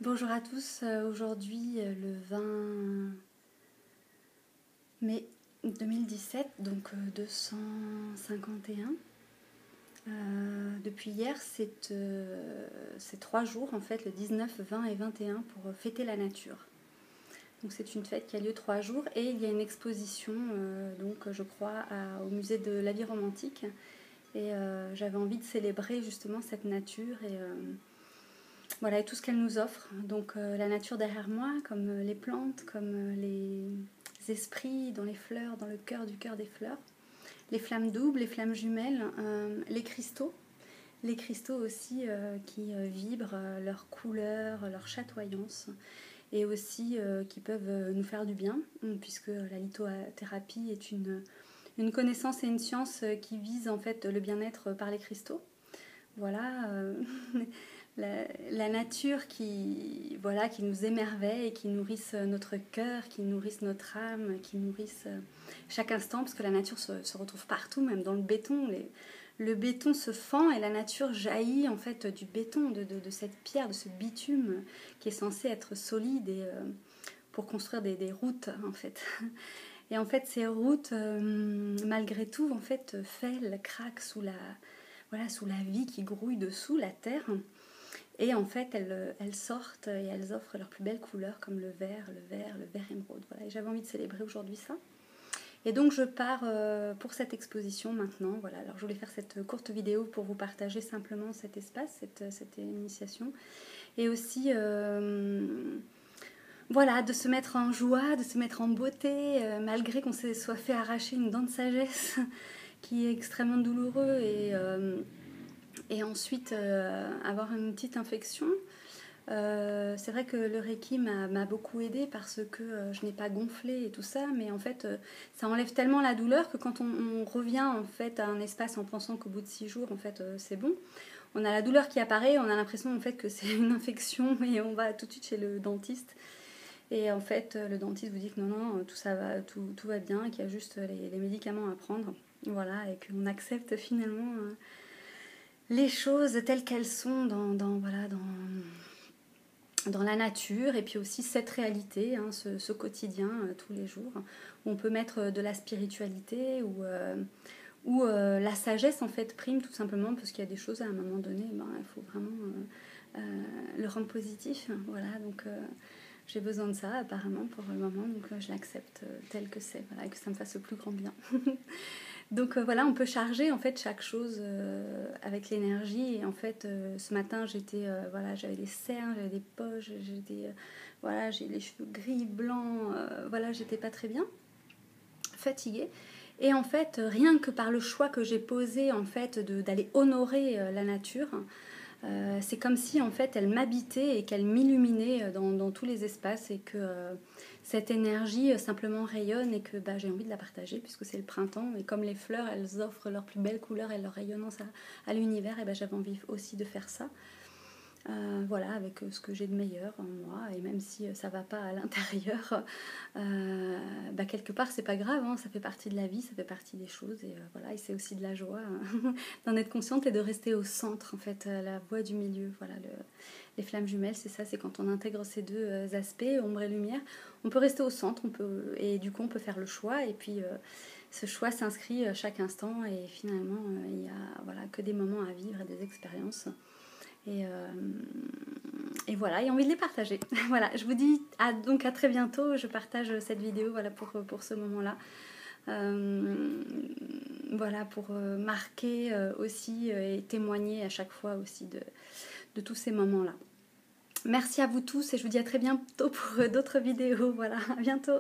Bonjour à tous, aujourd'hui le 20 mai 2017, donc 251. Depuis hier, c'est 3 jours en fait, le 19, 20 et 21 pour fêter la nature. Donc c'est une fête qui a lieu 3 jours et il y a une exposition, donc je crois, au musée de la vie romantique. Et j'avais envie de célébrer justement cette nature et voilà, et tout ce qu'elle nous offre. Donc la nature derrière moi, comme les plantes, comme les esprits dans les fleurs, dans le cœur du cœur des fleurs. Les flammes doubles, les flammes jumelles, les cristaux. Les cristaux aussi qui vibrent, leur couleur, leur chatoyance. Et aussi qui peuvent nous faire du bien, puisque la lithothérapie est une connaissance et une science qui vise en fait le bien-être par les cristaux. Voilà, la nature voilà, qui nous émerveille, qui nourrisse notre cœur, qui nourrisse notre âme, qui nourrisse chaque instant, parce que la nature se retrouve partout, même dans le béton. Le béton se fend et la nature jaillit en fait du béton, de cette pierre, de ce bitume qui est censé être solide et, pour construire des routes en fait. Et en fait ces routes, malgré tout, en fait, fêlent, craquent voilà, sous la vie qui grouille dessous, la terre. Et en fait, elles sortent et elles offrent leurs plus belles couleurs comme le vert émeraude. Voilà. Et j'avais envie de célébrer aujourd'hui ça. Et donc je pars pour cette exposition maintenant. Voilà. Alors je voulais faire cette courte vidéo pour vous partager simplement cet espace, cette initiation. Et aussi, voilà, de se mettre en joie, de se mettre en beauté, malgré qu'on se soit fait arracher une dent de sagesse qui est extrêmement douloureux et ensuite avoir une petite infection. C'est vrai que le Reiki m'a beaucoup aidée parce que je n'ai pas gonflé et tout ça, mais en fait ça enlève tellement la douleur que quand on revient en fait à un espace en pensant qu'au bout de 6 jours en fait c'est bon, on a la douleur qui apparaît, on a l'impression en fait que c'est une infection et on va tout de suite chez le dentiste. Et en fait, le dentiste vous dit que non, tout ça va, tout va bien, qu'il y a juste les médicaments à prendre. Voilà, et qu'on accepte finalement les choses telles qu'elles sont voilà, dans la nature, et puis aussi cette réalité, hein, ce quotidien tous les jours, où on peut mettre de la spiritualité, où la sagesse en fait prime tout simplement, parce qu'il y a des choses à un moment donné, il faut vraiment le rendre positif. Voilà, donc j'ai besoin de ça apparemment pour le moment, donc je l'accepte tel que c'est, voilà, et que ça me fasse le plus grand bien. Donc voilà, on peut charger en fait chaque chose avec l'énergie. Et en fait, ce matin, voilà, j'avais des cernes, j'avais des poches, voilà, j'ai les cheveux gris, blancs, voilà, j'étais pas très bien, fatiguée. Et en fait, rien que par le choix que j'ai posé en fait d'aller honorer la nature, c'est comme si en fait elle m'habitait et qu'elle m'illuminait dans tous les espaces, et que cette énergie simplement rayonne, et que j'ai envie de la partager puisque c'est le printemps, et comme les fleurs elles offrent leurs plus belles couleurs et leur rayonnance à l'univers, et j'avais envie aussi de faire ça. Voilà, avec ce que j'ai de meilleur en moi, et même si ça va pas à l'intérieur, quelque part c'est pas grave, hein, ça fait partie de la vie, ça fait partie des choses, et voilà, et c'est aussi de la joie d'en être consciente et de rester au centre en fait, la voie du milieu. Voilà, les flammes jumelles, c'est ça, c'est quand on intègre ces deux aspects, ombre et lumière, on peut rester au centre, et du coup on peut faire le choix, et puis ce choix s'inscrit chaque instant, et finalement il y a voilà, que des moments à vivre et des expériences. Et voilà, et envie de les partager. Voilà, je vous dis donc à très bientôt. Je partage cette vidéo, voilà, pour ce moment-là. Voilà, pour marquer aussi et témoigner à chaque fois aussi de tous ces moments-là. Merci à vous tous, et je vous dis à très bientôt pour d'autres vidéos. Voilà, à bientôt.